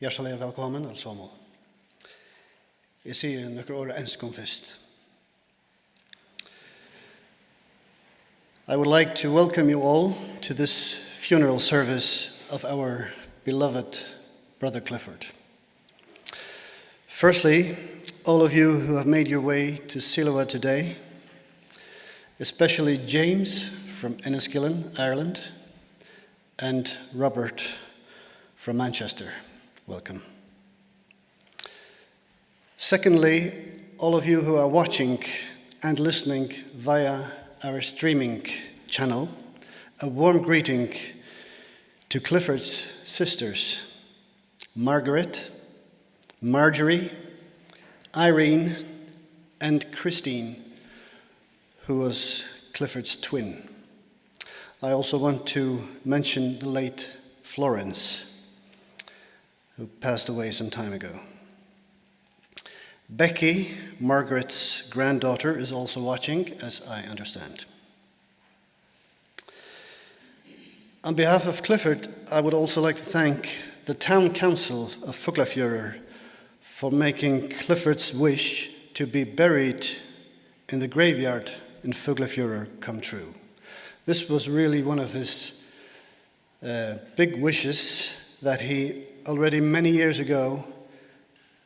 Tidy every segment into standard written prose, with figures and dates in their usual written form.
Hjertelig velkommen, alle sammen. Jeg sier noen ord enskom først. I would like to welcome you all to this funeral service of our beloved Brother Clifford. Firstly, all of you who have made your way to Siloa today, especially James from Enniskillen, Ireland, and Robert from Manchester. Welcome. Secondly, all of you who are watching and listening via our streaming channel, a warm greeting to Clifford's sisters, Margaret, Marjorie, Irene, and Christine, who was Clifford's twin. I also want to mention the late Florence, who passed away some time ago. Becky, Margaret's granddaughter, is also watching, as I understand. On behalf of Clifford, I would also like to thank the Town Council of Fuglafjörður for making Clifford's wish to be buried in the graveyard in Fuglafjörður come true. This was really one of his big wishes that he already many years ago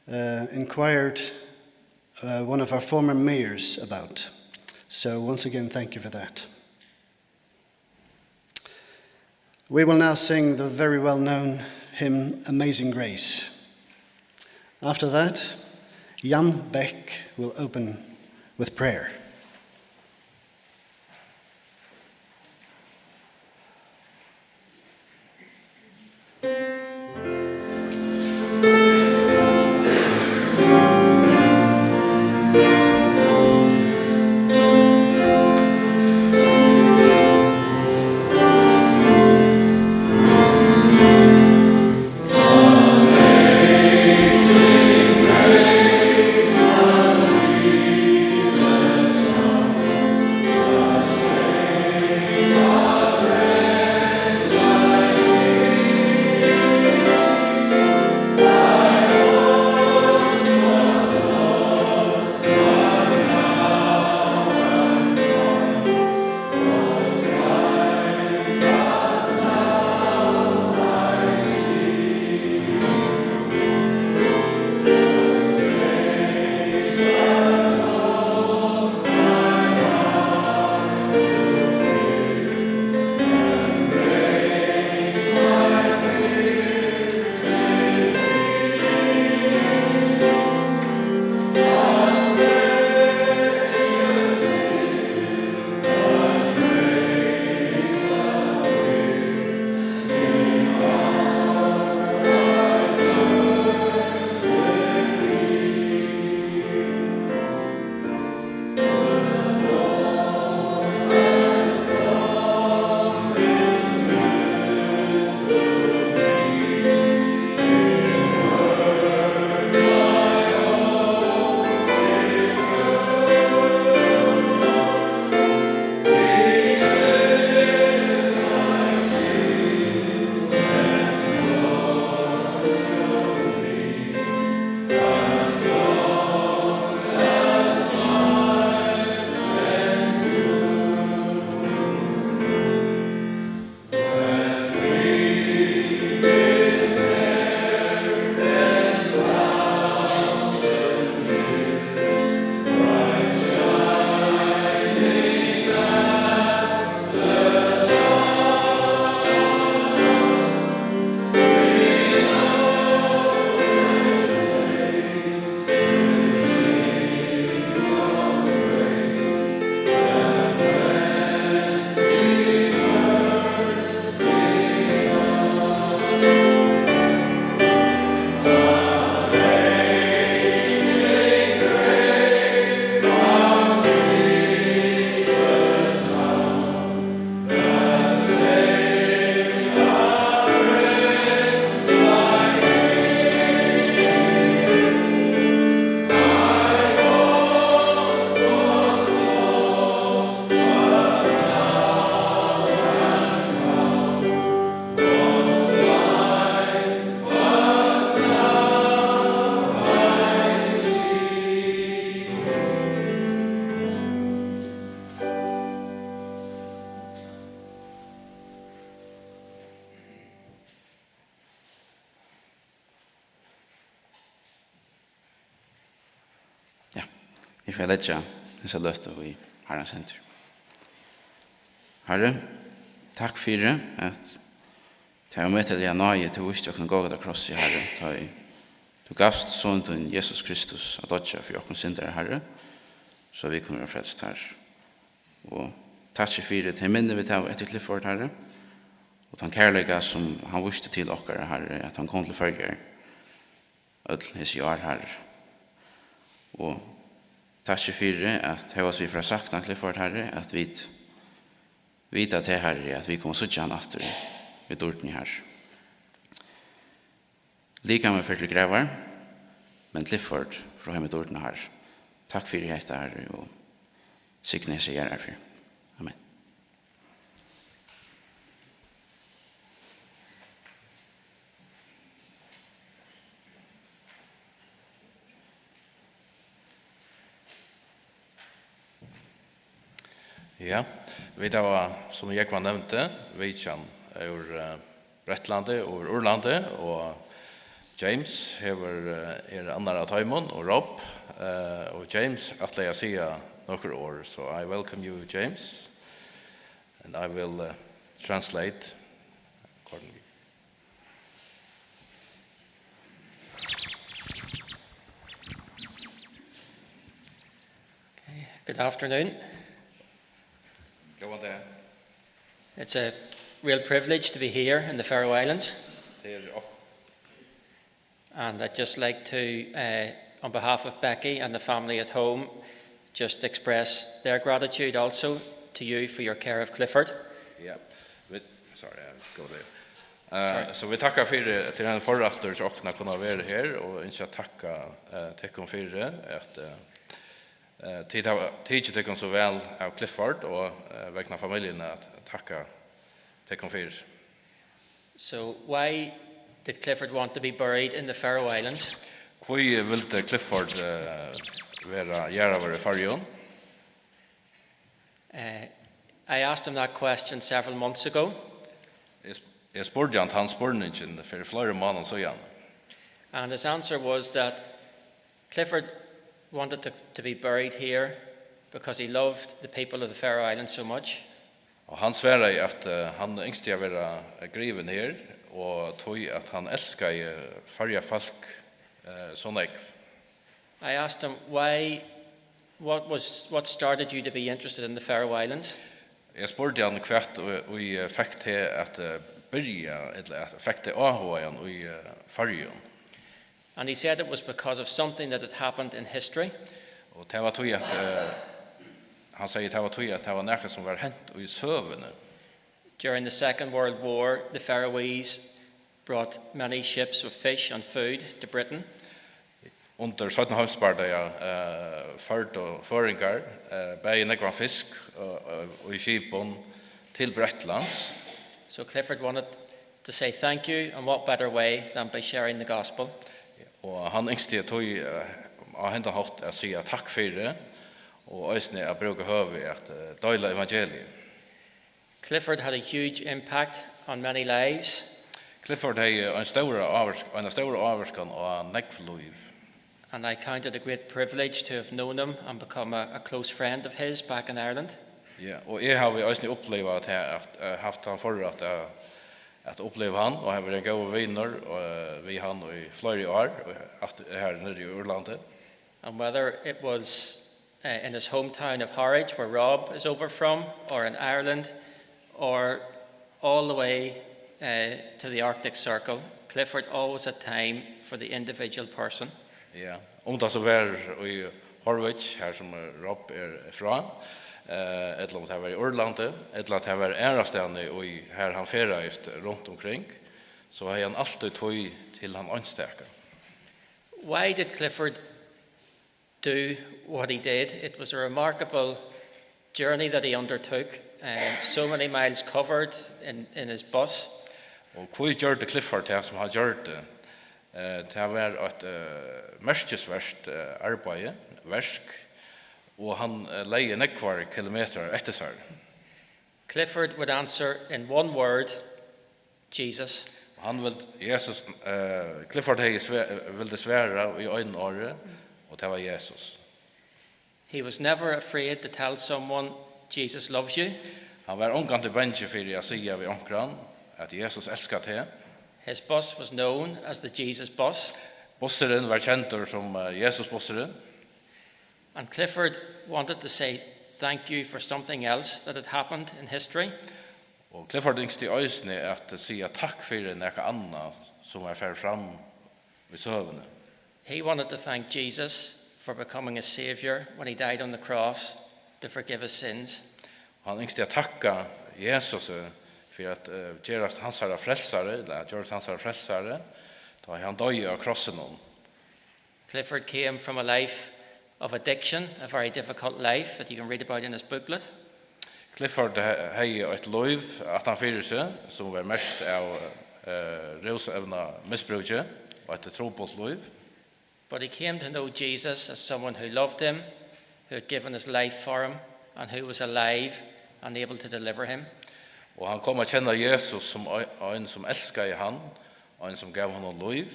inquired one of our former mayors about. So once again, thank you for that. We will now sing the very well-known hymn, Amazing Grace. After that, Jan Beck will open with prayer. Vi får lägga dessa löfte i Herrens händer. Herre, takk for at det er med til jeg nøye til å kunne gå til kross i Herre. Du gavst sånn til Jesus Kristus at dødja for åkken syndere, Herre, så vi kunne være frelst her. Og takk for til minne vi tar etter Clifford, Herre, og den kærlighet som han visste til okkar, Herre, at han kom til følger ødel hos i år, Herre. Og takk for at det var vi fra sagt til Clifford, Herre, at vi vita til Herre, at vi kommer suttje han atter ved dårten i her. Lika med fyrir grevar, men Clifford fra hjemme dårten her. Takk for dette, Herre, og sikkene seg gjerne herfor. Amen. Ja, vi var, som jeg var nevnte, vi ur Brettlande og Urlande, og James andre av Taimon, og Rob, og James, at jeg sier noen år, so I welcome you, James, and I will translate accordingly. Okay. Good afternoon. Go on there. It's a real privilege to be here in the Faroe Islands. And I'd just like to, on behalf of Becky and the family at home, just express their gratitude also to you for your care of Clifford. Yeah, sorry, I'll go there. Så vi tackar för till den förrätter så att kunna vara här och inte tacka tecken för att tid tecken så väl av Clifford och vägna familjen att tacka tecken för. So why did Clifford want to be buried in the Faroe Islands? Hvor ville Clifford göra var i Färjön? I asked him that question several months ago. Jag spurgade han spurningen för flera månader sedan. And his answer was that Clifford wanted to be buried here because he loved the people of the Faroe Islands so much. Och han svarade att han yngste att vara griven här och tog att han älskar färja folk så mycket. I asked him what started you to be interested in the Faroe Islands? Jag spurgade han kvart och fick till att börja eller att fick till AHN i Färjön. And he said it was because of something that had happened in history. Och det var tog att han säger det var tog att det var något som var hänt i sövene. During the Second World War, the Faroese brought many ships with fish and food to Britain. Under 1700-talet förd och föringar bäge nekva fisk och i skipen till Bretlands. So Clifford wanted to say thank you, and what better way than by sharing the gospel. Och han yngste tog av hända hårt att säga tack för det och ösne att bruka höve att dela evangeliet. Clifford had a huge impact on many lives. Clifford hade en stor avskan och neckfliv. And I count it a great privilege to have known him and become a close friend of his back in Ireland. Ja, och jag har ösne upplevt att haft han förrätt att uppleva han och har varit en god vänner och vi han i flera år här nere i Urlande. And whether it was in his hometown of Harwich, where Rob is over from, or in Ireland, or all the way to the Arctic Circle, Clifford always had time for the individual person. Ja, det så var i Harwich här som Rob ifrån. Eller om det var i Urlande, eller att det var ärastande och här han färreist runt omkring, så har han alltid tog till han anstäcka. Why did Clifford do what he did? It was a remarkable journey that he undertook, so many miles covered in his bus. Och hur gjorde Clifford det som han gjorde? Det var ett märkesvärt arbete, verk, och han leie nekvar kilometer efter sig. Clifford would answer in one word, Jesus. Han vill Jesus Clifford ville svära i en år och det var Jesus. He was never afraid to tell someone, Jesus loves you. Han var omgående bensje for å si av onkran at Jesus elskar te. His boss was known as the Jesus boss. Bosseren var kjentur som Jesus-bosseren. And Clifford wanted to say thank you for something else that had happened in history. Og Clifford yngste i øysene at sige takk for nekka anna som er fer fram i søvende. He wanted to thank Jesus for becoming a savior when he died on the cross to forgive his sins. Han yngste å takka Jesus for at gjerast hansara frelsare, da han døy av krossen om. Clifford came from a life of addiction, a very difficult life that you can read about in his booklet. Clifford hei et loiv at han fyrir seg, som var mest av rusevna misbrukje, og et trobolt loiv. But he came to know Jesus as someone who loved him, who had given his life for him, and who was alive and able to deliver him. Og han kom å kjenne Jesus som en som elskar i han, en som gav honom loiv,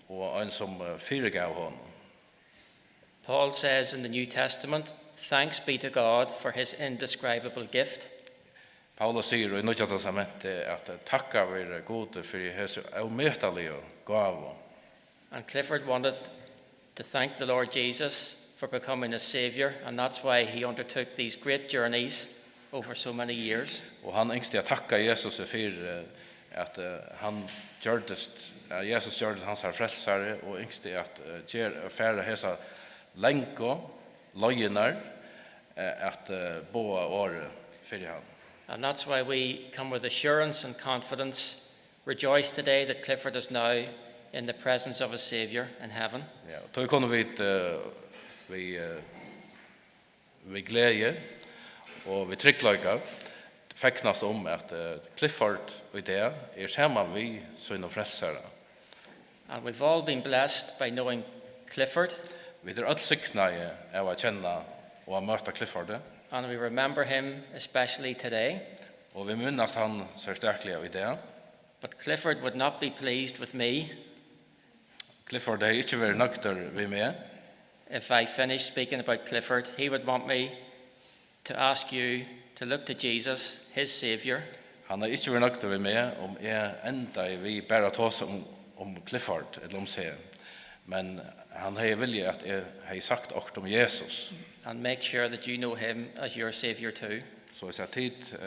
og en som fyregav honom. Paul says in the New Testament, thanks be to God for his indescribable gift. Paulus sier i Nødja Testamentet at takka være gode for hans avmøtelige gav. And Clifford wanted to thank the Lord Jesus for becoming a savior, and that's why he undertook these great journeys over so many years. Og han yngste å takka Jesus for at han gjørdest, Jesus gjørdest hans frelsare, og yngste at fære hesa lenko, løgjenar, at boa året for han. And that's why we come with assurance and confidence, rejoice today that Clifford is now in the presence of a Savior in heaven. Ja, då kunne vi glede og vi tryggleika fekknast om at Clifford og det sammen vi sønne frelsere. And we've all been blessed by knowing Clifford, Vi alt sikna av å kjenne og å møte Clifford. and we remember him especially today. Og vi minnes han så sterklig av det. But Clifford would not be pleased with me Clifford er ikke vært nøkter vi med. if I finished speaking about Clifford. He would want me to ask you to look to Jesus, his Savior, Han er ikke vært nøkter vi med om enda vi bare tås om Clifford, eller om seg. Men han har vilja at jeg har sagt okkur om Jesus. and make sure that you know him as your Savior too. Så jeg sier tid,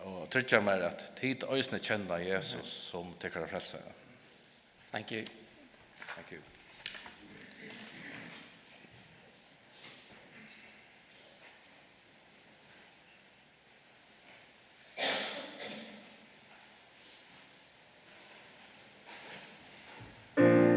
og trykker meg at tid øysene kjenner Jesus som tykker frelse. Thank you. Thank you. Amen.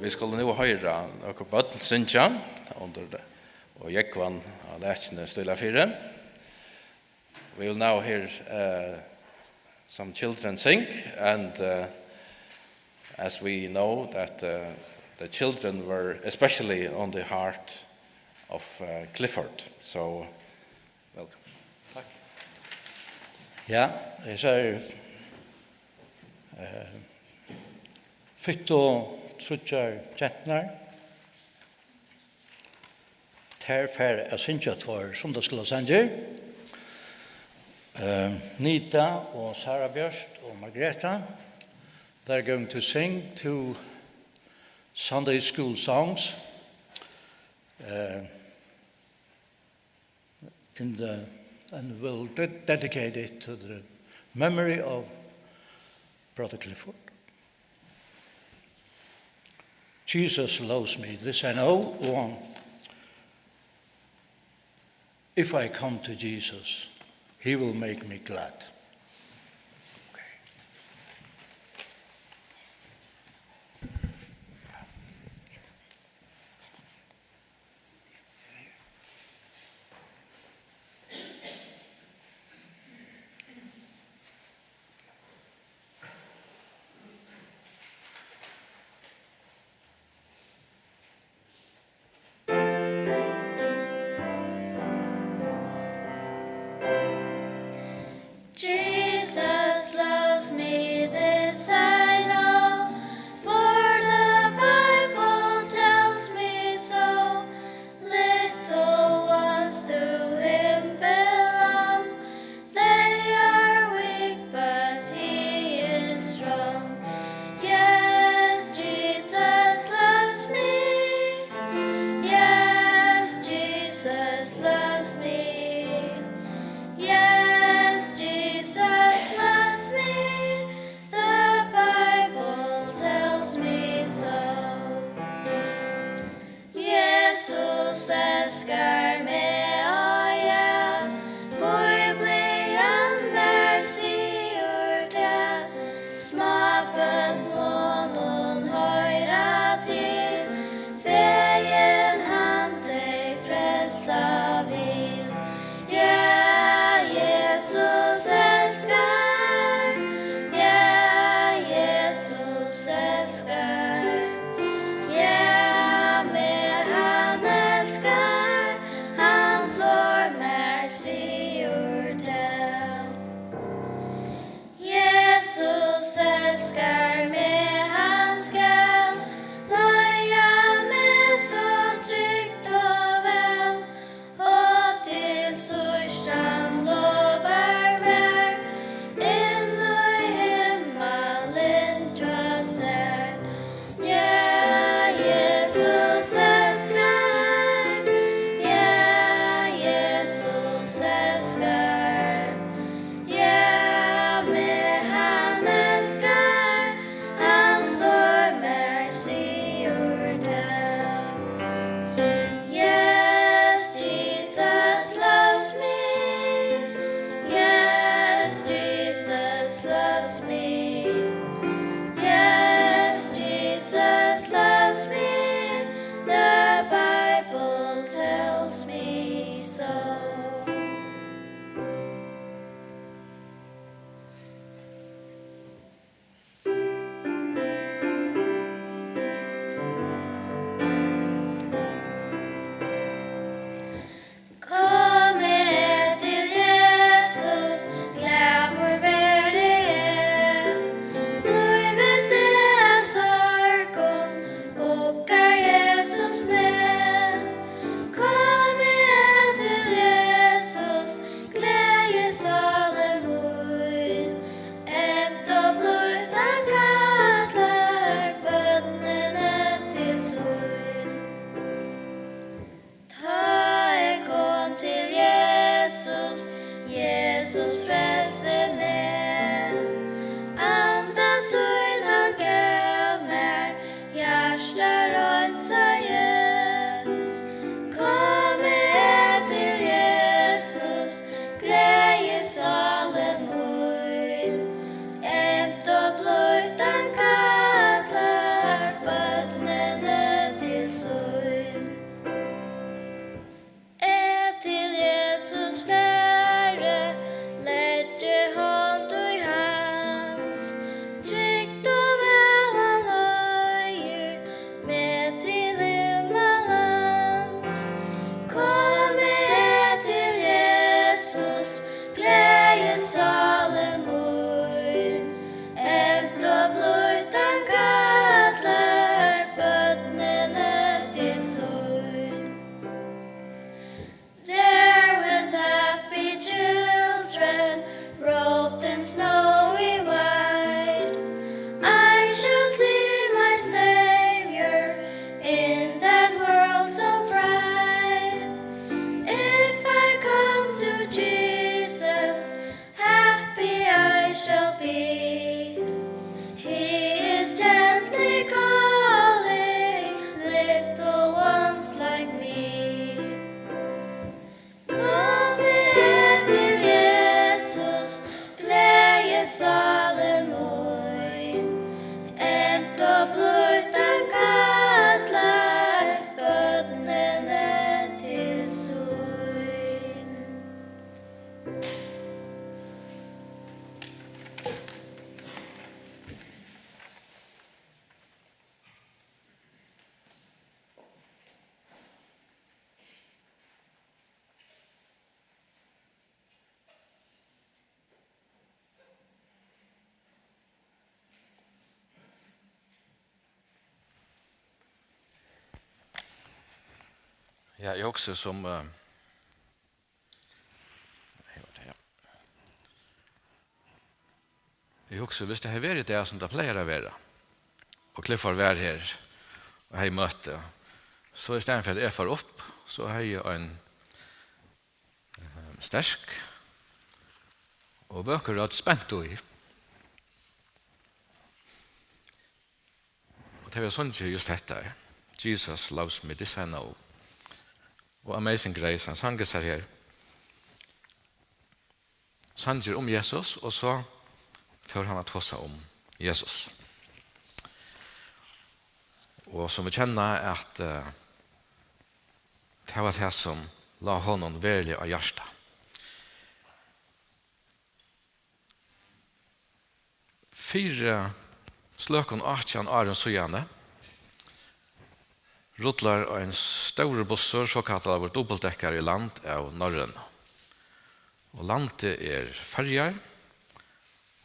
Vi skulle nu höra några bötten synja under det. Och Jekvan har lärt stilla fyra. We will now hear some children sing, and as we know that the children were especially on the heart of Clifford. So, welcome. Ja, jeg sier fytt og trutjar kjentnar. Ter fer jeg synsjat for sundagsglassanger. Nita og Sara Bjørst og Margreta, they're going to sing two Sunday school songs and we'll dedicate it to the memory of Brother Clifford. Jesus loves me, this I know. Or, if I come to Jesus, He will make me glad. Okay. Jesus Ja, jag också som jag också visste det här varit det som det pleier å være. Og Clifford var her og jeg møtte. Så i stedet for at jeg får opp, så har jeg en sterk og bøker rett spent i. Og det var sånn ikke just dette. Jesus loves me, this I know. Og Amazing Grace, han sanger seg her. Sanger om Jesus, og så får han att tåsa om Jesus. Och som vi känner att det var det som la honom verkligen av hjärta. Fyra slökon 18 åren sojane ruttlar en stor bussor så kallar vårt dubbeldeckare i land av norren. Och landet färjar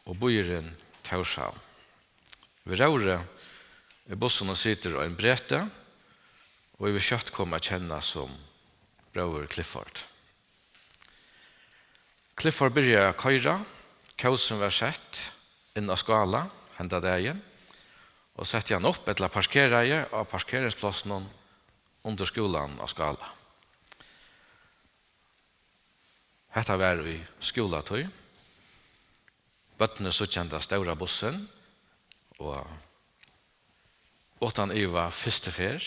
og bøyeren Taurshavn. Ved rauret bussen sitter en brete, og vi kjøtt kommer kjenne som bror Clifford. Clifford begynner å køyre, kausen var sett inn av skala, hendet dagen, og setter han opp etter parkereie av parkeringsplassen under skolen av skala. Hetta var i skoletøy. Bøttene så kjente stora bussen, og åttan var første fer,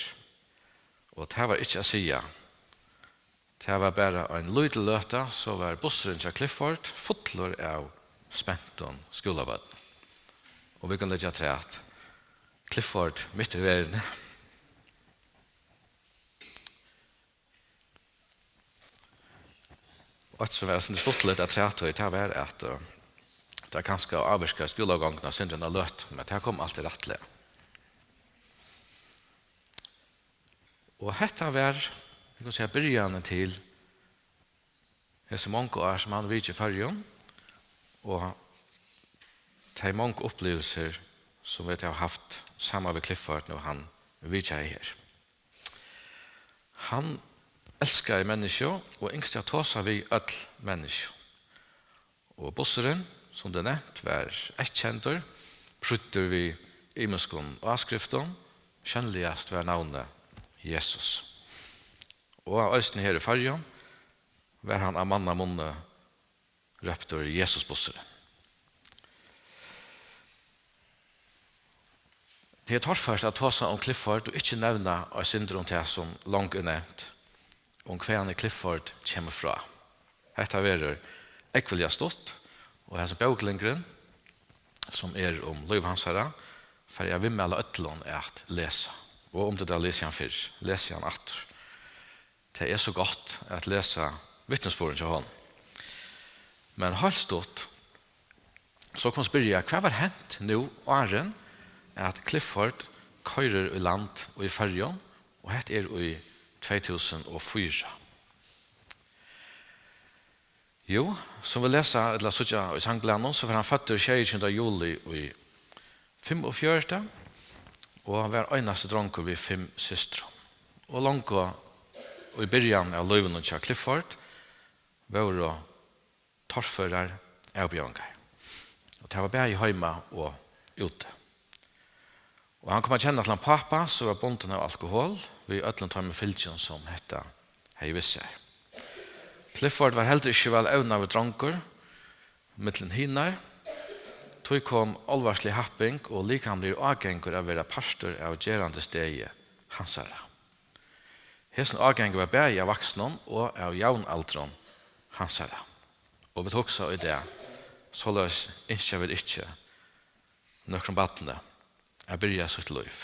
og det var ikke å si. Det var bare en lydel løte, så var bussen til Clifford fotler av spenton skolebøtten. Og vi kan legge til at Clifford midt i verden. Og et som var stått litt av treatøy, det var at det er ganske avvirka skolegångene synden har løtt, men det kom alltid rettelig. Og dette var, vi kan si, begynnelsen til disse mange år som han vidt i fargen, og det er mange opplevelser som vi har haft sammen med Clifford når han vidt er her. Han elsker mennesker, og yngst jeg tåser vi alle mennesker. Og bosseren, som det nevnt, var kjenter, prutter vi i muskene og avskriften, kjennligast var navnet Jesus. Og av østen her i fargen var han av mann av munne røpte Jesus-bosseren. Det er torførst at ta seg om Clifford og ikke nevne av syndrom til som langt er nevnt om hva han i Clifford kommer fra. Dette er ekvelig stått, og her som bøklingren, som om Løyvansara, for jeg vil med alle øtlån at lese. Og om det da leser han før, leser han atter. Det er så godt at lese vittnesborden til hånd. Men helt stått, så kan man spørre, hva var hent nå, åren, at Clifford køyrer i land og i fargen, og dette i 2004. Jo, som vi leser, eller så i sangblannen, så var han født 26. juli i 45, og han var eneste dronker ved 5 søstre. Og langt i begynnelsen av løven til Clifford, var det torfører av Bjørngeir. Og det var bare hjemme og ute. Og han kom å kjenne til en pappa, så var bonden av alkohol, ved ødelen tar med fylkjen som hette Hei Visse. Clifford var heller ikke vel evne av dronker, mittelen hinner. Tog kom alvarslig happing, og like han blir avgjenger av å være pastor av gjerande steget hansara. Hesten avgjenger var bare av vaksne og av jaunaldron hansara. Og vi tok så i det, så løs ikke vi ikke nøkron battene jeg byrja sitt liv.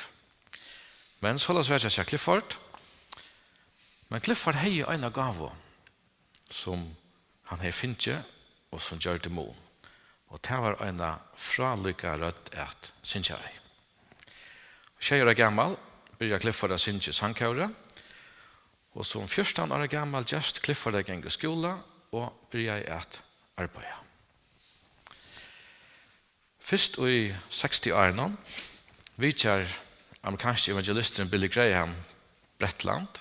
Men så løs vet jeg Clifford, men Clifford hei en gave som han hei finnet og som gjør det mån. Og det var en fralykka rødt at synkjøy. Tjejer er gammal, byrja Clifford å synkje sangkjøret, og som 14 år gammal just Clifford er geng i skola og byrja at arbeida. Først i 60-årene vitjar amerikanske evangelisten Billy Graham Bretland,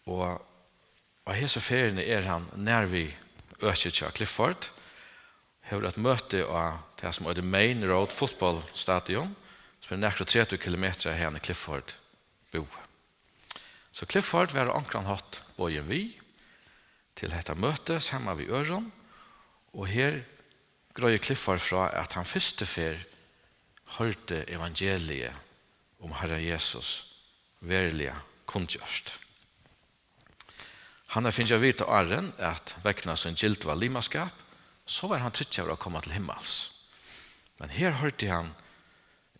Og hese ferien han nær vi Økirkja Clifford, har et møte av det som er det Main Road fotballstadion, som er nærmere 30 kilometer her i Clifford bo. Så Clifford var ankran hatt bojen vi til dette møte sammen vi Øron, og her grøyer Clifford fra at han første fer hørte evangeliet om Herre Jesus verilig kundgjørst. Han har finnet å vite åren at vekkene som gilt var limaskap, så var han trygt av å komme til himmels. Men her hørte han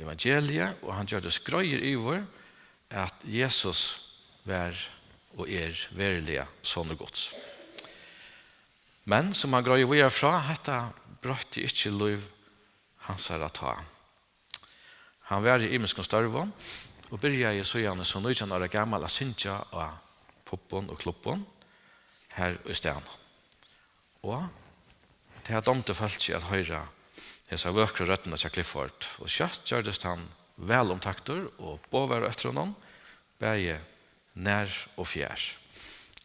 evangeliet, og han gjør det skrøyer over at Jesus var og verilig sånne gods. Men som han grøyer videre fra, dette brøtte ikke liv hans her å ta. Han var i imenskene størvån, og begynte så gjerne som 19 år gammel å synge av poppen og kloppen her i stedet. Og det har domte følt seg at høyre disse vøkre røttene til Clifford, og kjøtt gjørdes han vel omtakter og påvær etter honom, begge nær og fjær.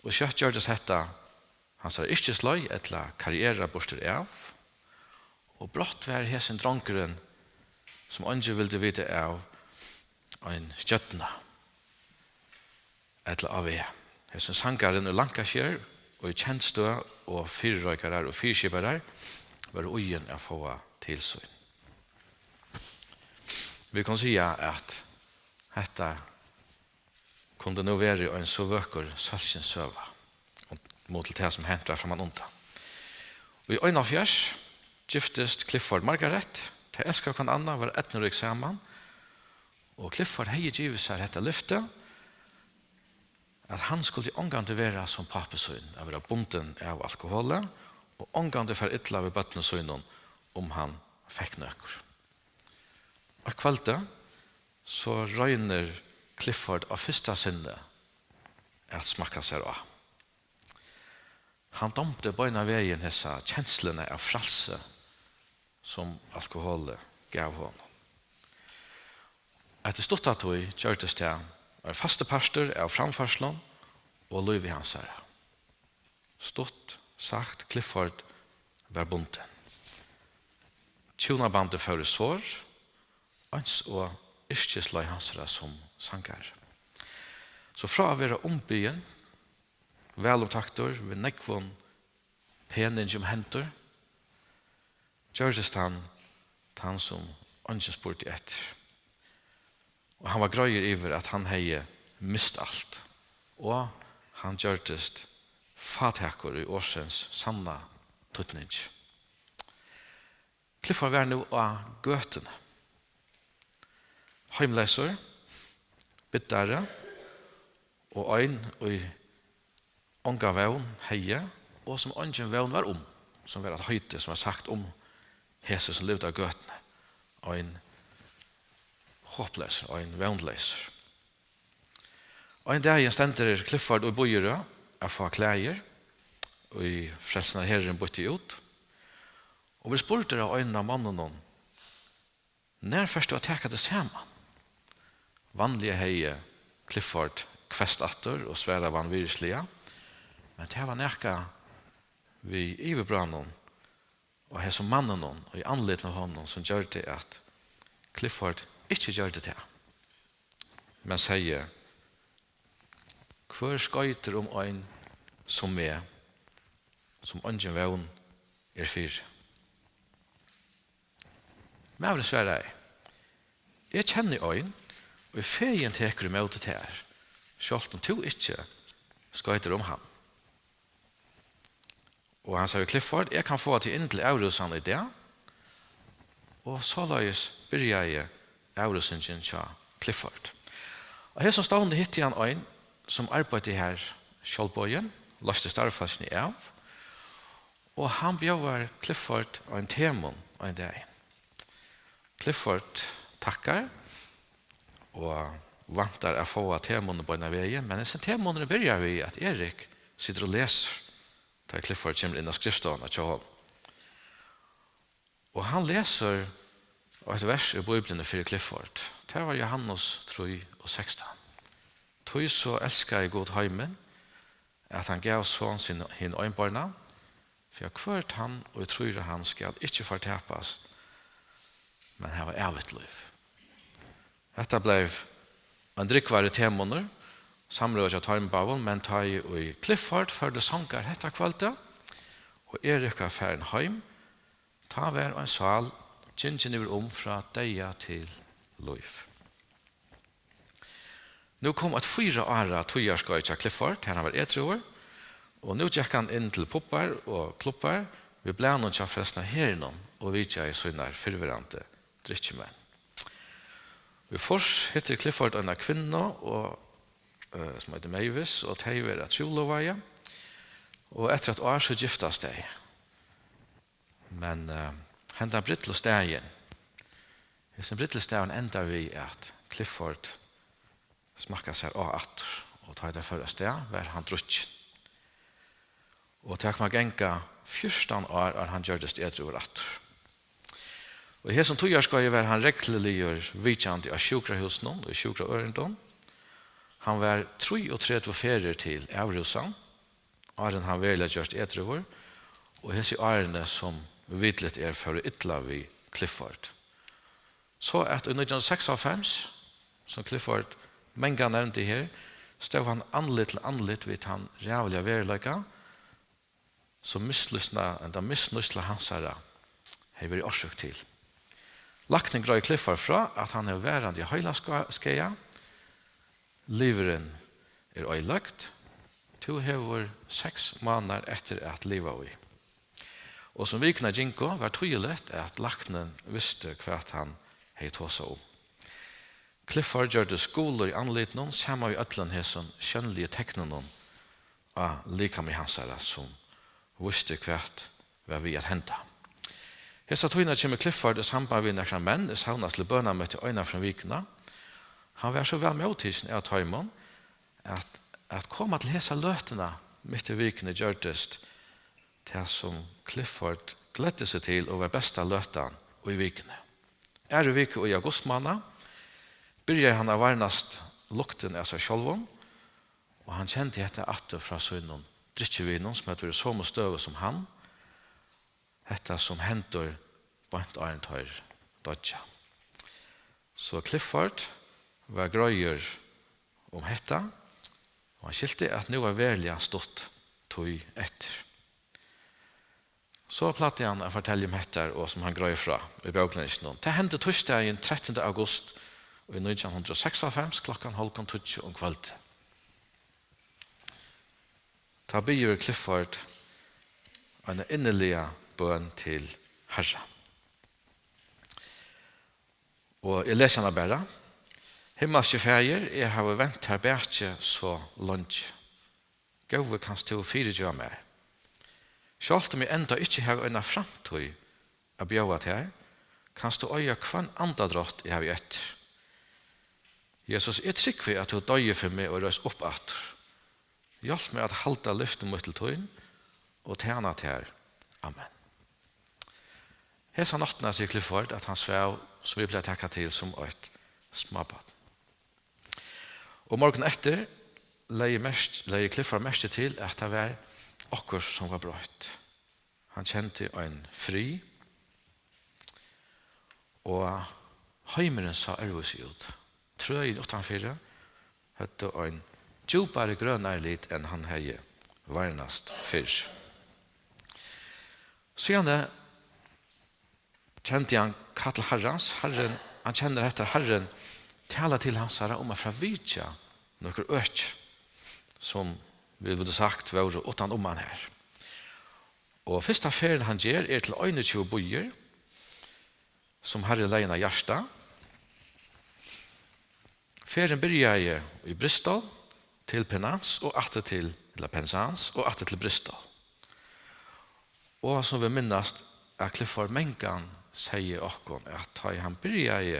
Og kjøtt gjørdes dette hans har ikke sløy etter karriere borster av, og brått var hesen drankeren som andre ville vite av en stjøttene etter av hesen sangaren og Lancashire og i kjennstø og fyrrøykere og fyrskipere var ugen å få tilsyn. Vi kan si at dette kunne nå være en så vøker sørkens søva mot det som hentet fra man undan. Og i 1941 giftest Clifford Margaret til elsker kan Anna var etnerik sammen, og Clifford hei givet seg dette lyftet at han skulle omgang til være som pappesøyn, å være bunden av alkoholet, og omgang til for ytla ved bøttnesøynen om han fikk nøkker. Og kvalite så røyner Clifford av første sinne at smakka seg av. Han domte beina veien disse kjenslene av fralse som alkoholet gav honom. Etter stuttatøy gjørtes det en faste pastor av framførselen og løyve hans her. Stutt sagt Clifford var bunten. Tjonabandet fører sår, ans og yrkesløy hans her som sanger. Så fra å være ombyen, velomtakter, ved nekvån, pening om henter, gjørtes han som ønske spurte etter. Og han var grøyer iver at han hei mist alt. Og han gjørtes fathekker i årsens sanna tøtning. Clifford var nå av gøtene. Heimleser, bittere, og øyn og ånga vevn heie, og som ången vevn var som var et høyte, som var sagt Jesus som levde av gøtene, og en håpløser, og en vevnleser. Og en dag stender Clifford og bojere av få klæger, og i frelsen av herren bytte ut, og vi spurte av øynene av mannen om, når først du har takket det sammen? Vanlige heie Clifford kvestatter og svære vanvirkelige, men det var nekka vi iverbrannen og her som mannen og i anledning av honom som gjør det at Clifford ikke gjør det til. Men sier hver skøyter om en som som ungen vevn fyr. Men jeg vil svære jeg kjenner en og i ferien teker med til her selv om du ikke skøyter om ham. Og han sier Clifford, jeg kan få til inntil Aurusen i det, og så løs begynner jeg Aurusen til Clifford. Og her som stående hittet han en som arbeidet her kjølbøyen, løste starfasen av, og han bjør Clifford og en temon og en dag. Clifford takkar, og vantar å få temonen på en av veien, men en temonen begynner vi at Erik sitter og leser da Clifford kommer inn av skriftstående til ham. Og han leser et vers i Bibelen for Clifford. Det var Johannes 3:16. «Tøy så elsker jeg god heimen, at han gav sånn sin hin øynbarna, for hvert han og tror han skal ikke fortapes, men ha evigt liv. Dette ble en drikkvare temoner, samråd av Tarmbavon, men ta i Clifford for det sanger hetta kvalta, og Erik var ferden heim, ta vær en sal, kjensjen over fra deia til liv. Nu kom at 4 år tøyarskøy til Clifford, her han var etroer, og nu gikk han inn til poppar og klubbar, vi ble noen til forresten her innom, og vi gikk i sånne fyrverante drittjemenn. Vi først heter Clifford en kvinne, og, som heter Mavis, og Teiver er trolovaja, og etter et år så giftas de. Men henda brittlostegen, hvis brittlostegen ender vi at Clifford smakka seg av atter, og ta det første sted, var han drutt. Og takk meg genka 14 år han gjørdes edru atter. Og i hesson tøyarskøy var han reglelig vidkjent av sjukrahusen og i sjukraørendom. Han var 33 ferier til Avrusan, åren han ville gjørst edruer, og hese årene som vidlet for ytla vi Clifford. Så at i 1996, som Clifford menga nevnte her, stod han anlitt til anlitt vid han rævliga verleika, som misnusla hansara hei vært årsøk til. Lakning grøy Clifford fra at han er værende i høylaskeia, liveren er øylagt, to hever 6 måneder etter at livet i. Og som vikna Jinko var tydelig at laknen visste hva han hei tåsa om. Clifford gjør det skoler i anledningen, sammen i øtlen hesson kjønnelige teknene av likam i hansara som visste hva vi er henta. Hesa tøyna kommer Clifford i samband med nekra menn i saunas til bøna med til øyna fra vikna. Han var så vel med av tøymon at komma til hesa løtena midt i vikna gjørtest til som Clifford gledde seg til og var besta løtan og i vikna. I vik og i augustmåned byrja han av varnast lukten av seg sjálvum, og han kjente dette atter fra sønnen drittjevinnen som hadde vært så med støve som han, dette som hentor bant Arntar dodja. Så Clifford var grøyer om dette, og han skilte at nu var verlig stått tog etter. Så platte han å fortelle om dette, og som han grøyer fra i bøklensen. Det hendte torsdagen 13. august i 1956 klokkan 12:30 om kveld. Ta byr Clifford en innerlige bøn til Herre. Og jeg leser henne bare. Himmelske feir, jeg har vent her bætje så langt. Gåve kanst du fire meg. Sjalt om jeg enda ikke har en framtøy å bjøve til her, kanst du øye hva andadrott jeg har etter. Jesus, jeg trykker at du døyer for meg og røys opp atter. Hjelp meg at halda lyften mot til tøyen og tjene til her. Amen. Hesa nattene sier Clifford at han svev som vi ble takket til som et småbad. Og morgen etter leier Clifford mest til at det var akkur som var brøtt. Han kjente en fri og heimeren sa ervis ut. Trøyen utenfor hadde en djupare grønare lit enn han hei varnast fyrr. Så gjerne kjente han kattel Herrens. Han kjenner etter Herren tala til hans herre om å fravidja noen øk som vi ville sagt var utan han her. Og første affæren han gjør til 21 bøyer som Herre leina hjärsta. Ferien byrjar i Bristol til Penzance og atter til Bristol. Og som vi minnast at Clifford Mengan sier okkon at han byrjar i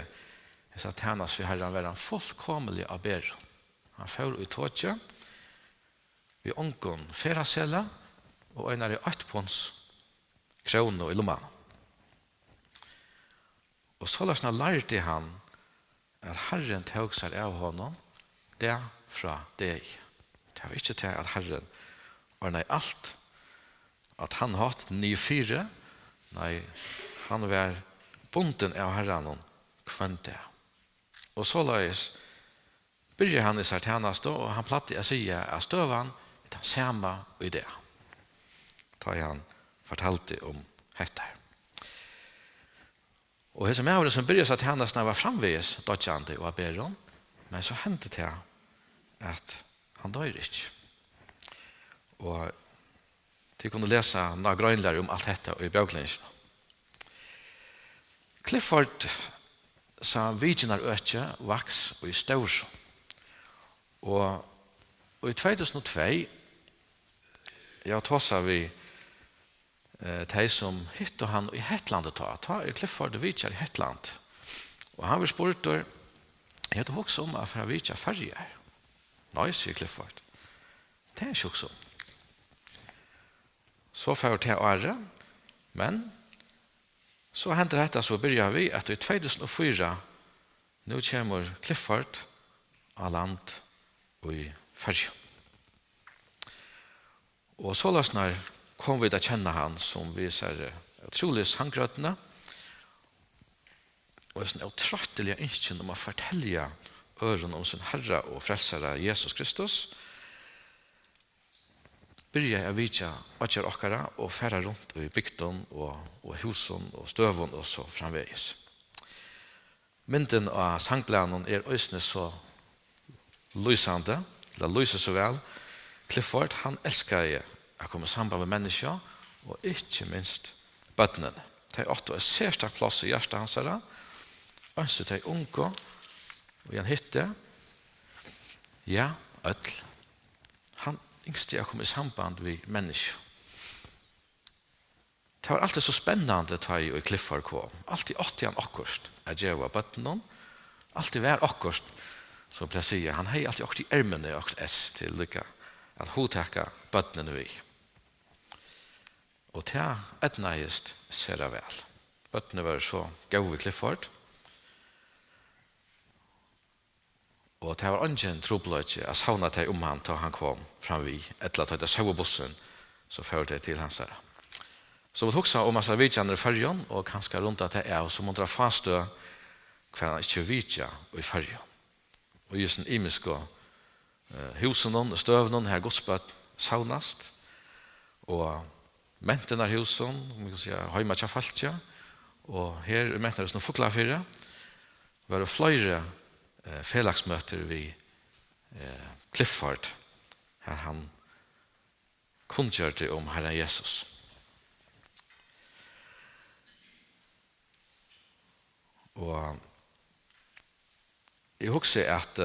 tjenas for Herren var han fullkomlig av ber. Han får i tåtje vi onkon ferasela og einar i 8 pons kroner i lomman. Og så lærte han at Herren tog seg av honom det fra deg. Det var ikke til at Herren ordna allt at han hatt 9-4, nei, han var bunden av herran kvante. Og så løys byrjar han i sartjenast, og han platte å si at støvan er den samme i det. Da han fortalte om dette. Og hese mævren som byrjar sartjenast var framvis dødjande og aberon, men så hendte det at han dør ikke. Og de kunne lese noen grønlære om alt dette i bjøklingene. Clifford sa vidgenar økje vaks og i stør. Og i 2002, tåsa vi de som hittet han i Hetlandet ta Clifford vidger i Hetland. Og han vil spørre, jeg hadde også om at for å vidge ferger. Nei, sier Clifford. Det er ikke også. Så får jeg til året, men så hender dette, så begynner vi at i 2004 nå kommer Clifford av land og i ferge. Og så løsner kom vi til å kjenne han som viser utrolig sanggrøttene og er sånn utrottelig ønsken om å fortelle øren om sin Herre og frelsere Jesus Kristus. Byrja jeg vidja atjer okkara og færa rundt i bygden og husen og støvun og så framvegis. Mynden av sangplanen er øysene så lysande, eller lyser så vel. Clifford, han elskar å komme sammen med mennesker og ikke minst bøttene. De åtte er særstakt plass i hjertet hans her. Ønsker de unge og en hytte. Ja, ødel. Han yngste å komme i samband med mennesker. Det var alltid så spennende da jeg i Clifford kom. Alltid åtte han akkurat at jeg var bøttene. Alltid var akkurat, så ble jeg si. Han har alltid akkurat i ermene akkurat S til lykke at hodtekka bøttene vi. Og det etnægest ser jeg vel. Bøttene var så gode i Clifford. Og det var ingen trobløyde. Jeg savnet det om han da han kom fram vi. Etter at jeg så bussen, så førte jeg til hans her. Så vi tok seg om at vi kjenner fergen, og kanskje rundt at det er, så må dra fast hver han ikke vidtja i fergen. Og just en imiske husen og støvnen her godsbøtt saunast, og menten av husen, om vi kan si, høyma tja faltja, og her menten av husen Fuglafyrre, var det flere felagsmøter vi Clifford, her han kunngjørte om Herren Jesus. Og jeg husker at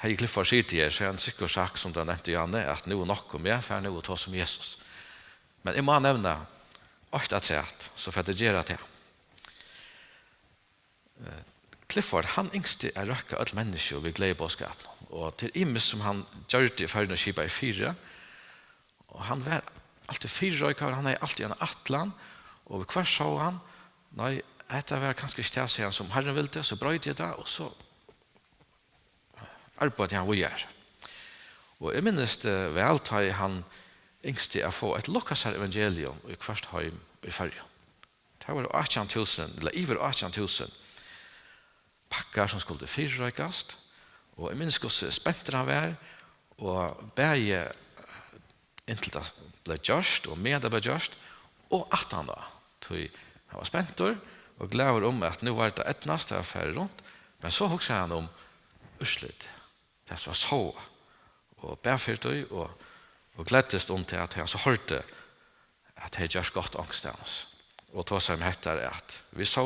Hei Clifford sier til så er en sikker sak som det nevnte Janne, at nå er nok om jeg, for nå er ta som Jesus. Men jeg må nevne 8-3, så får jeg gjøre det. Clifford, han yngste er røkket alle mennesker ved glede bådskap. Og til imes som han gjør det i ferden og kjipa i 4, og han var alltid 4 røyker, han er alltid en atlan, og ved hver så han, nei, dette var kanskje ikke det som Herren ville det, så brøyde jeg det, og så arbeidet han gjør. Og jeg minnes det vel da han yngste å få et lukkasar evangelium i hvert heim i fergen. Det var 18.000, eller iver 18.000 pakkar som skulle fyrrøykast, og jeg minnes hvordan spenter han var, og begge inntil det ble gjørst, og med det ble gjørst, og at han da, han var spenter, og gleder om at nå var det etnast, det var færre rundt, men så husker han om urslit, det som var så, og bærfyrtøy, og gleddest om til at han så hørte at det gjørs godt angstens. Og tog seg med etter at vi så,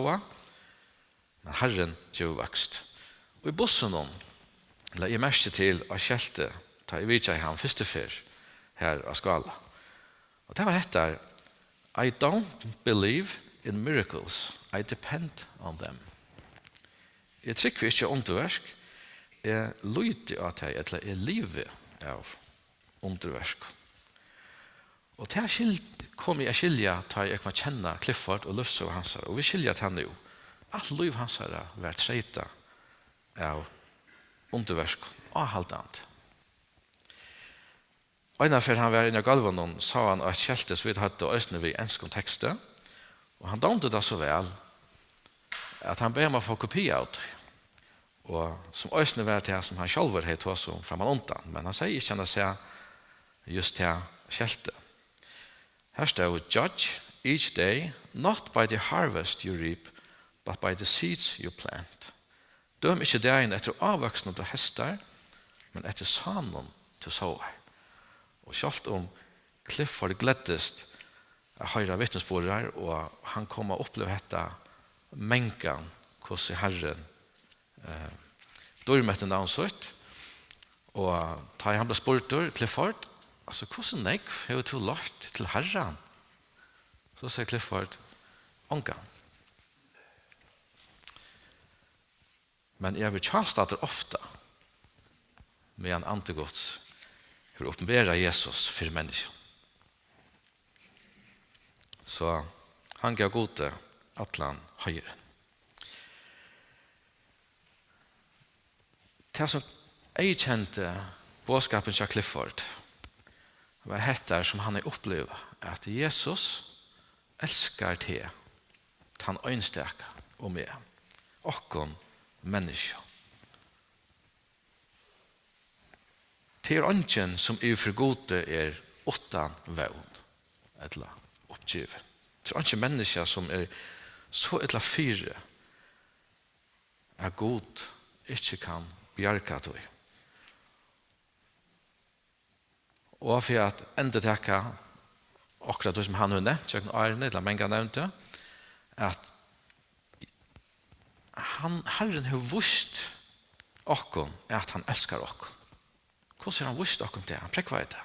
men Herren gjør vokst. Og i bussen la jeg merke til å skjelte, da jeg vet ikke han første fyr her av skala. Og det var etter, I don't believe in miracles, I depend on them. Jeg trykker ikke underverk, jeg lyder av det, eller jeg lever av underverk. Og til kom jeg å skilje til jeg kan kjenne Clifford og Lufse og hans, og vi skiljer til henne jo. Alt liv hans har vært treit av underverk og halvdant. Øyna for han var inne i galven, sa han at kjeltes vi hadde øsne vi enskom tekster, og han domte det så vel, at han ber meg få kopi av det. Og som øsne var til som han selv hadde tog som framan undan, men han sier ikke han seg just til kjelte. Her står judge each day, not by the harvest you reap, but by the seeds you plant. Døm ikke dagen etter avvoksne til hester, men etter sanen til såer. Og selv om Clifford gleddest av høyre vittnesbordere, og han kom å oppleve dette mengen hvordan Herren dørmette navn søtt, og da han ble spurt Clifford, altså hvordan nek har du lagt til Herren? Så sier Clifford, ångan. Men jeg vil kjast at det ofte med en antigods for å åpenbære Jesus for mennesker. Så han gav gode atlan høyre. Det som jeg kjente bådskapen til Clifford var hettar som han har opplevd at Jesus elskar til han øynsteka og med okkon mennesker. Det ønsken som for gode utan vevn, eller oppgiven. Det ønsken mennesker som så etla fyre god ikke kan bjarga tog. Og for at enda tekka akkurat det som han har nevnt, Jøkken Arne, eller Menga nevnte, at Herren har vust okkon at han elskar okkon. Hvordan har han vust okkon det? Han prekvar det.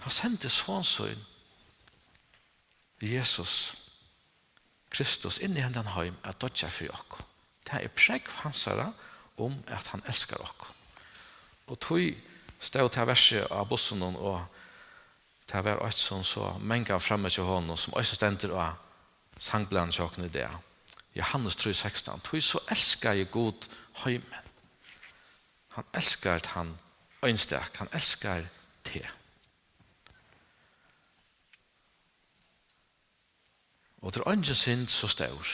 Han sendte sånsøyn Jesus Kristus inn i hendan heim at dodja for okkon. Det prekv hansara om at han elskar okkon. Og tog stod til verset av bussen og det var et som så menga fremme til honom som også stender av sangbland sjokken i det. Johannes 3,16. Tog så elskar jeg god heimen. Han elskar at han øynstek. Han elskar te. Og det ikke synd så stor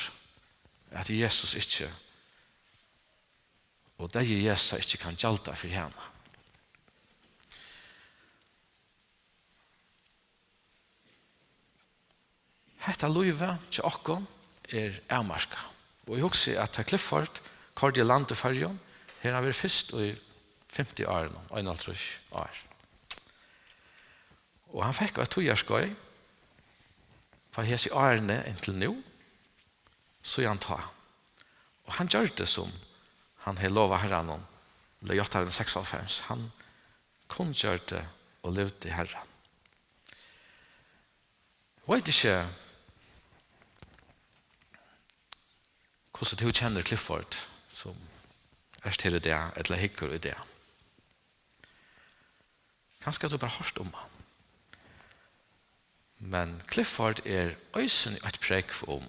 at Jesus ikke og det Jesus ikke kan gjalta for henne. Hetta luiva til okkom avmarska. Og jeg husker at Clifford kort i land til Färjön, her har vi først i 50 år nå, 51 år. Og han fikk et togjørskøy, for hes i årene inntil nå, så han ta. Og han gjør det som han har lovet herren om, ble gjort herren 96. Han kun gjør det og levde i herren. Jeg vet ikke hvordan du kjenner Clifford som til det, eller hikker i det. Kanskje du bare hørst om han. Men Clifford øysen et prek om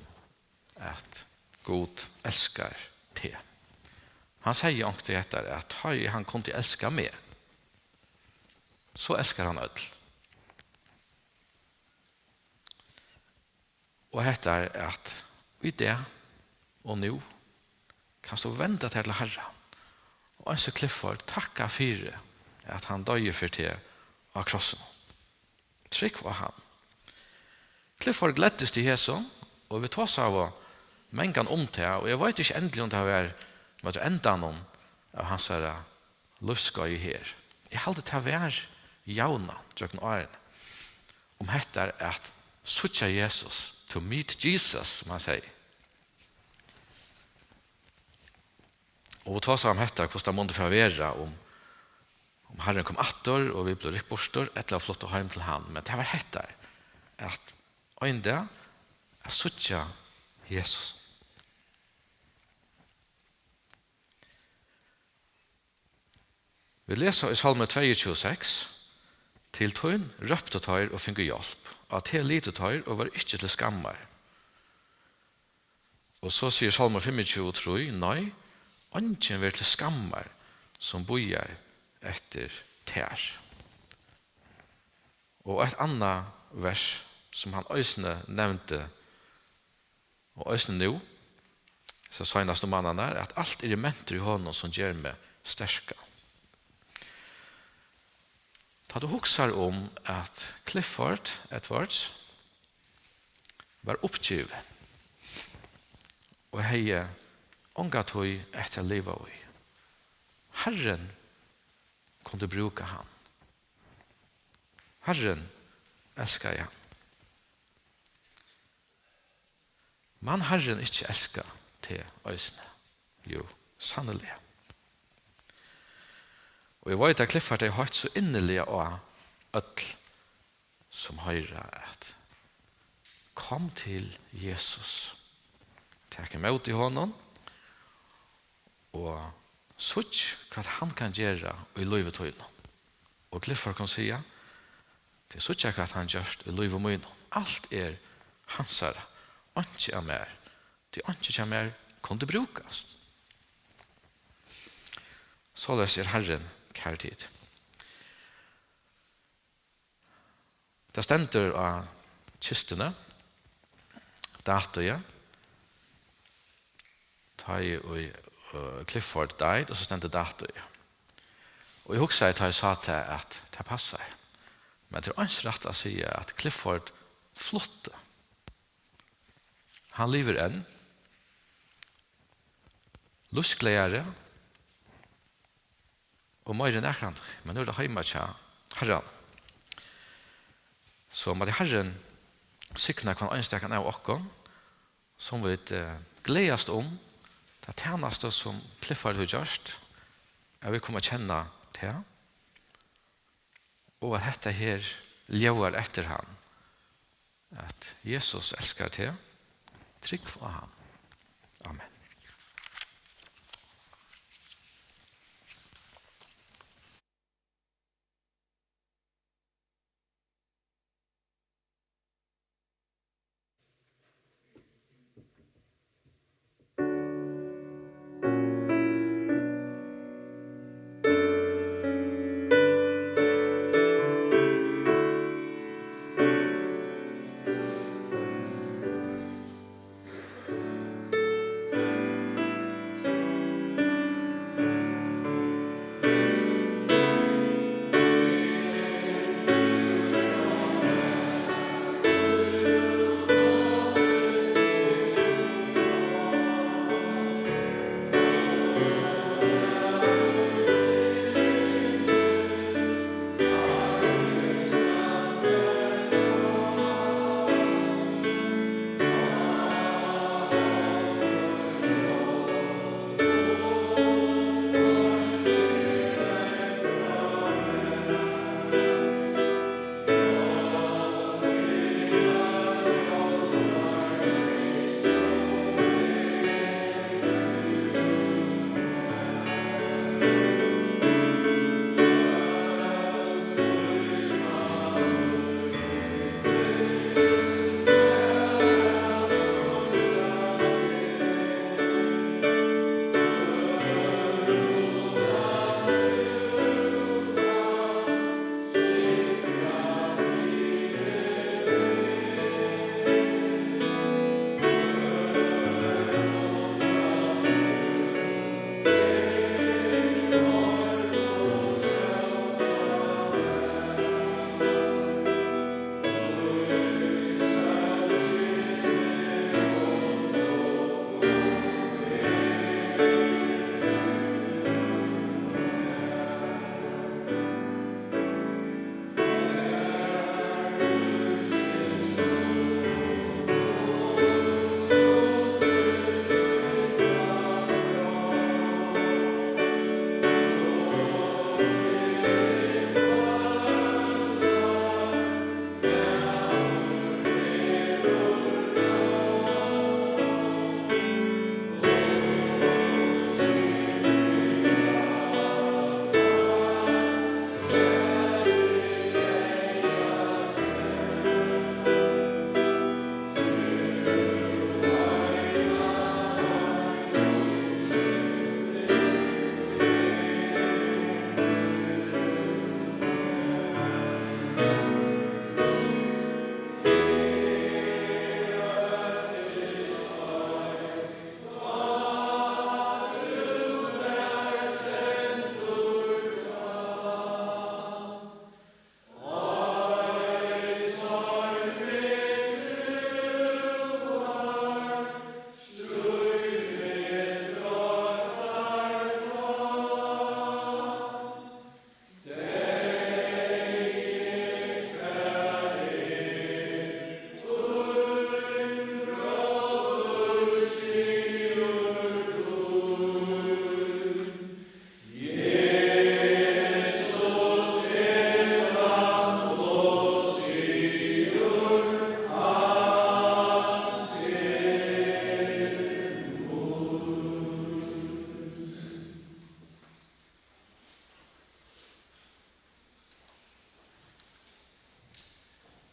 at Gud elskar te. Han sier ångte etter at han kunne elska meg. Så elskar han ødel. Og etter at i det og nå kan du vente til Herren. Og en så Clifford takka for at han døde for til av krossen. Trykk var han. Clifford gleddes til Jesus, og vi tar seg av mengen om det, og jeg vet ikke endelig om det var enda noen av hans livsgøy her. Jeg halte til å være jauna, Jøkken Arne, om dette at suttje Jesus, to meet Jesus, som han sier. Og vi tar seg om dette, hvordan det måtte fra være om Herren kom atter, og vi ble rikkborster, etter å flotte hjem til han. Men det var dette, at en dag er suttje Jesus. Vi leser i Salme 22,6 til tøyen røpte tøyer og finner hjelp, at he lite tøyer og var ikke til skammer. Og så sier Salme 25,3 nei, ingen vil til skammer som bojer etter tær. Og et annet vers som han øysene nevnte, og øysene nå, så seneste mannen er, at alt elementer i hånden som gjør meg sterske. Da du husker om at Clifford Edwards var oppgivet, og hei ångat høy etter livet høy. Herren kunde bruka han. Herren elskar jeg. Man Herren ikke elskar til øysene. Jo, sannelig. Og jeg vet at Clifford er høyt så innelig av øtl som høyre at kom til Jesus. Takk imot i hånden og sutt hva han kan gjøre i livet tøyne. Og Clifford kan si det sutt hva han gjør i livet møyne. Alt hansare. Ikke er mer. Det ikke er mer kan det brukast. Så løser Herren kærtid. Det stender av kistene, datoet, Tai og Clifford died, og så stendte datoet. Og jeg husker at jeg sa til at det passer. Men det ikke rett å si at Clifford flotte. Han lever enn. Lustgledere. Og mer enn akkurat. Men nå er det hjemme til Herren. Så med Herren sikna kan ønstekken av oss, som vi gledes om, det tjeneste som Clifford har gjort, vi kommer kjenne til, og at dette her lever etter han, at Jesus elsker til, trygg for han. Amen.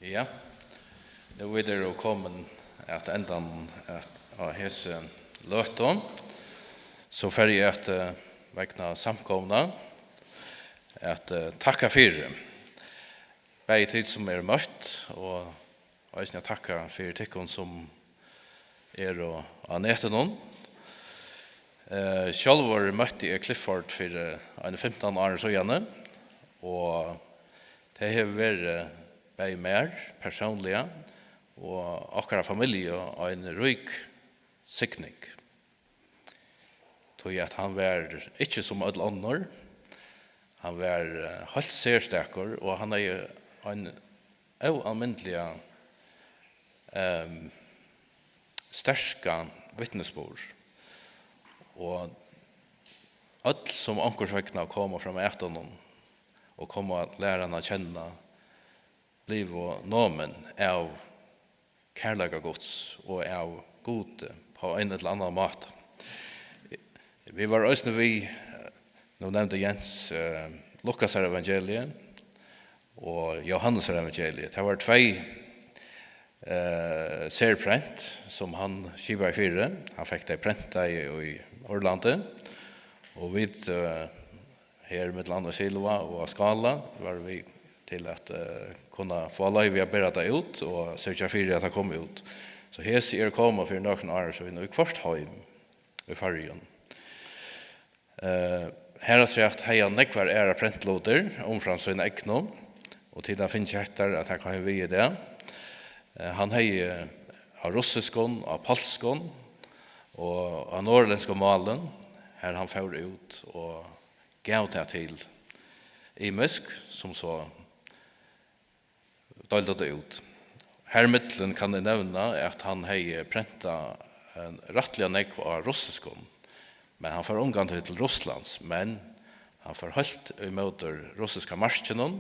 Ja, nu er det å komme at endan av hese løton, så fer jeg at vekna samkomna, at takka fyrir. Begge tid som møtt, og jeg takka fyrir tikkun som og netenon. Sjálvor møtte jeg Clifford for 15 år siden, og det har vært begge mer personlige, og akkurat familie og en rik sikning. Tog at han var ikke som alle andre, han var helt særstekker, og han er en ualmindelig sterska vittnesbord. Og alt som ankorsvekna kommer fra mætonen og kommer at lære han å kjenne liv og nomen av kærlega gods og av gode på en eller annen måte. Vi var også vi, nå nevnte Jens, Lukas evangeliet og Johannes evangeliet. Det var tvei serprent som han skiva i fire. Han fikk det prenta i Orlande. Og vi her med land og Silva og Skala var vi til at kunne få alle vi har beredt det ut og sørge for at det kom ut. Så her sier det kommer for noen år så vi nå først heim i fargen. Her har sagt hei han nekvar prentloder omfram sin eknom og til det finnes etter at jeg kan vi i det. Han hei av russiskon, av polskon og av norrländska malen her han får ut og gav det til imisk som så dølte det ut. Her mittlen kan jeg nevne at han hei prenta en rettelig nekv av russiskon, men han får omgang til Russlands, men han får holdt imot russiska marskjennom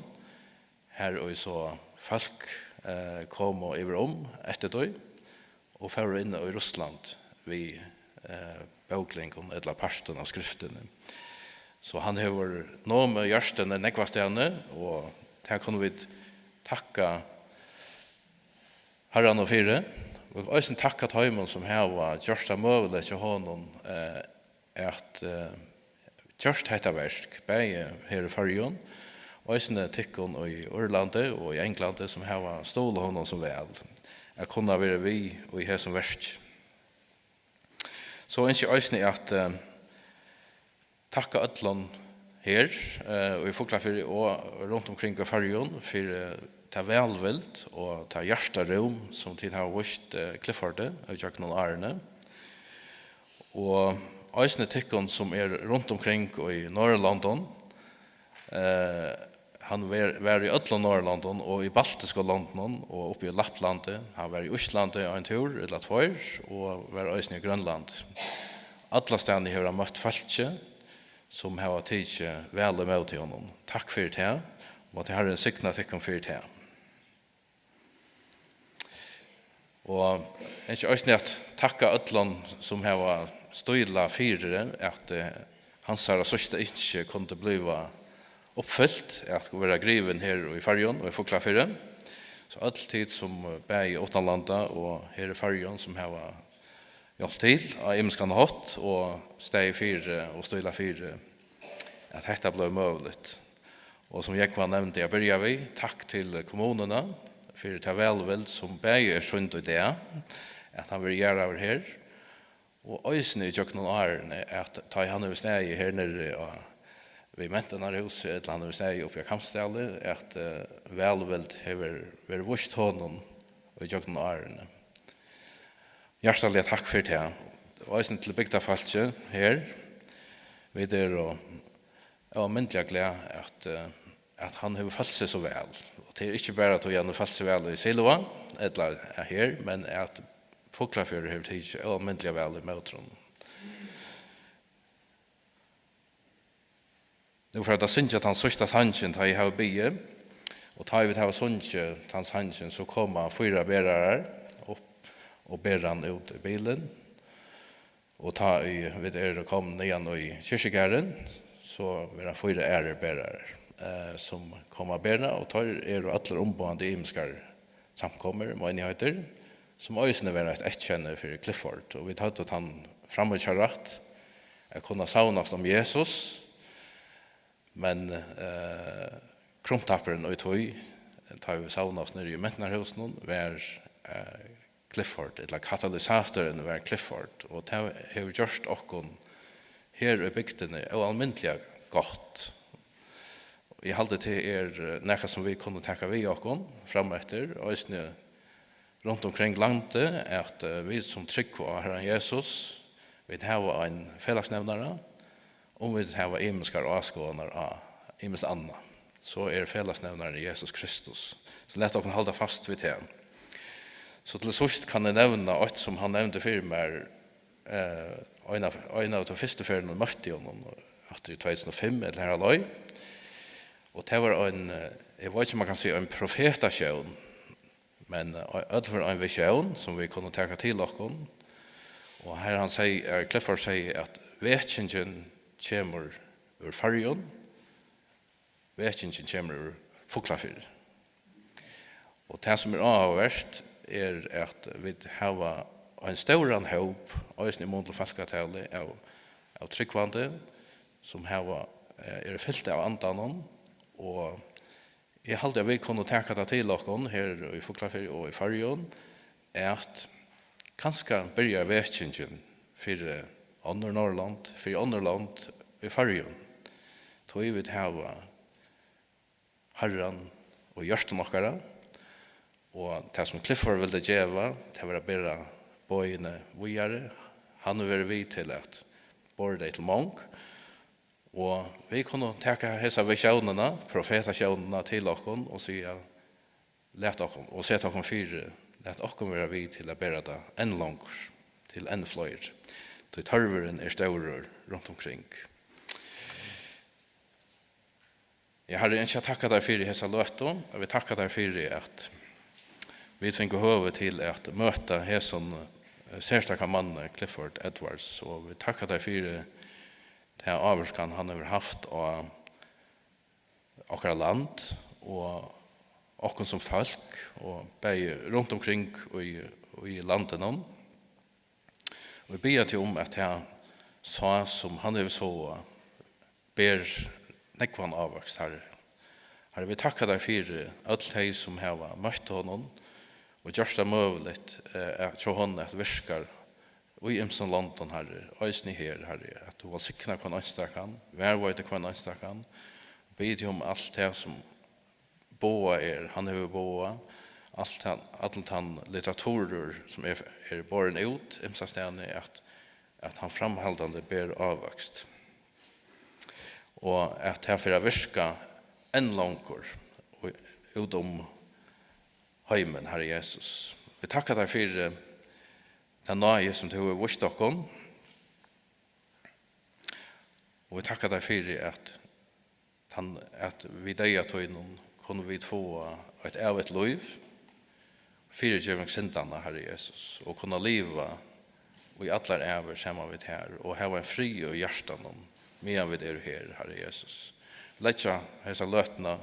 her og så folk kom og iver etter det, og fører inn i Russland vi bøklingen eller parsten av skriftene. Så han har nå med hjørstene nekvastene, og her kunne vi takka Herren og fire, og også takka Tøymon som her var gjørsta møvelig til honom at gjørst heita versk, begge her i Farjon, og også tikkun i Orlande og i Englande som her var stål honom så vel. Jeg kunne være vi og i her som versk. Så ønsker jeg også at takka öllon her og i Fuglafyr og rundt omkring i Farjon for ta velvild og ta hjertarom som tid har vist Cliffordet og gjør noen ærene. Og øsne tikkene som rundt omkring i Norrlandon, han var i Øtland Norrlandon og i Baltiske landene og oppe i Lapplandet. Han var i Østlandet en tur eller tvær og var øsne i Grønland. Alle stedene har han møtt falske som har tidsi vel med til honom. Takk for det, og at jeg har en sikna tikkum for det. Og jeg skal også at takka öllon som har støyla fire at hans her sørste ikke kunne bliva oppfyllt, at det være griven her i Farjon og i Fuglafyr. Så alltid som bæg i Åtlandlanda og her i Farjon som har gjort til av imenskan hatt og steg fire og støyla fire at dette ble mulig. Og som jeg var nevnt, jeg begynner vi, takk til kommunene for det velvild som bæg skjønt i det, at han vil gjøre over her. Og øysene i kjøkken og årene, at ta han over steg her nede og vi mente når huset et eller annet steg oppe i kampstedet, at velvild har vært vurst hånden i kjøkken og årene. Hjertelig takk for det. Og øysene til bygda falske her, vi og myndelig glad at han har falt seg så vel. Og det ikke bare at han har falt seg vel i Silva, eller her, men at Fuglafjord har tidsi og myndelig vel i Møtron. Nu for at jeg synes at han sørste sannsyn da jeg har bygge, og da jeg vil ha sannsyn hans sannsyn, så kommer 4 bærere opp og bærer han ut i bilen. Og da vi kom ned i kyrkjegæren, så vil han 4 bærere som kommer bære, og tar alle ombående imskar samkommer, menigheter, som øysene var et etkjenne for Clifford. Og vi tatt at han framutkjøret jeg kunne savnast om Jesus, men krumtapperen og tog, tar vi savnast nere i Mentnerhusen, var Clifford, eller katalysatoren var Clifford, og det har gjort okkon her i bygdene og almindelig godt. Jeg halte til nekka som vi kunne tenke vi okkon frametter, og rundt omkring landet, at vi som trykker av Herren Jesus, vi har en fellesnevnare, om vi har imenskar avskåner av imensk anna. Så fellesnevnaren Jesus Kristus. Så lett dere holde fast vid det. Så til sist kan jeg nevne alt som han nevnte for meg, en av de første feriene møtte jeg honom etter 2005, eller her aløy. Og det var jeg vet ikke om man kan si en profetasjon, men det var en visjon som vi kunne ta til oss. Og her han sier, Clifford sier at vetkingen kommer ur fargen, vetkingen kommer ur Fuglafyr. Og det som avverst at vi har en stor håp, og i mån til falskatale av tryggvande, som fyllt av andanen, og jeg halte at vi kunne tenke det til oss her i Fuglafyr og i fargen, at kanskje börjar vetkingen for andre Norrland, for andre land i fargen. Tog vi ha Herren og hjørsten okkara, og det som Clifford ville gjøre, det var bare bøyene videre. Han var vi til at borde til mång, og vi kunne ta hese visjonene, profetasjonene til oss, og si, let oss, og sette oss fire, let oss være vi til å bære det enn langer, til enn fløyer. Så tørveren større rundt omkring. Jeg har ikke takket deg for hese løte, og vi takker deg for at vi tvinner høve til at møte hesen særstakke mann Clifford Edwards, og vi takker deg for det avvarskan han har haft av akkurat land, og okkon som folk, og bei rundt omkring i landet nå. Og vi ber til om at jeg sa som han har så ber nekvann avvokst her. Herre, vi takkar deg for alt de som har møtt honom, og gjørst det mulig at tro hånden at virkar og i imsen London, Herre, øysni her, Herre, at du vil sikna hva nøynstakkan, værvøyde hva nøynstakkan, bid om alt det som boa han har boa, alt han litteraturer som båren ut, imsa stedene, at han framhaldande ber avvokst. Og at han fyrir virka enn langer ut heimen, Herre Jesus. Vi takkar deg for den nøye som du har vist dere. Og vi takkar deg for at vi deg at høynen kunne vi få et evet liv, fyrirgjøving syndene, Herre Jesus, og kunne liva og i atler æver sammen vi her, og hava en fri og hjertan om medan vi her, Herre Jesus. Letja hesa løtene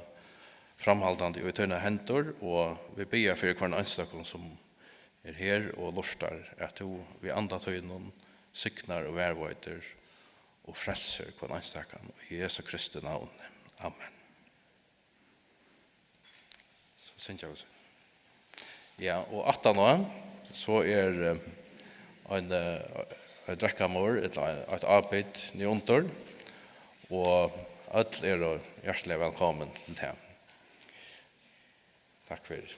framhaldande og tøyne hentor, og vi ber for hver anstakken som her og lortar, at vi andre tøyne syknar og værvøyter og frelser hver anstakken i Jesu Kristi navn. Amen. Så synes jeg også. Ja, og 18 år, så en drekkamor, et arbeid nyontor, og alle hjertelig velkommen til det. Takk for det.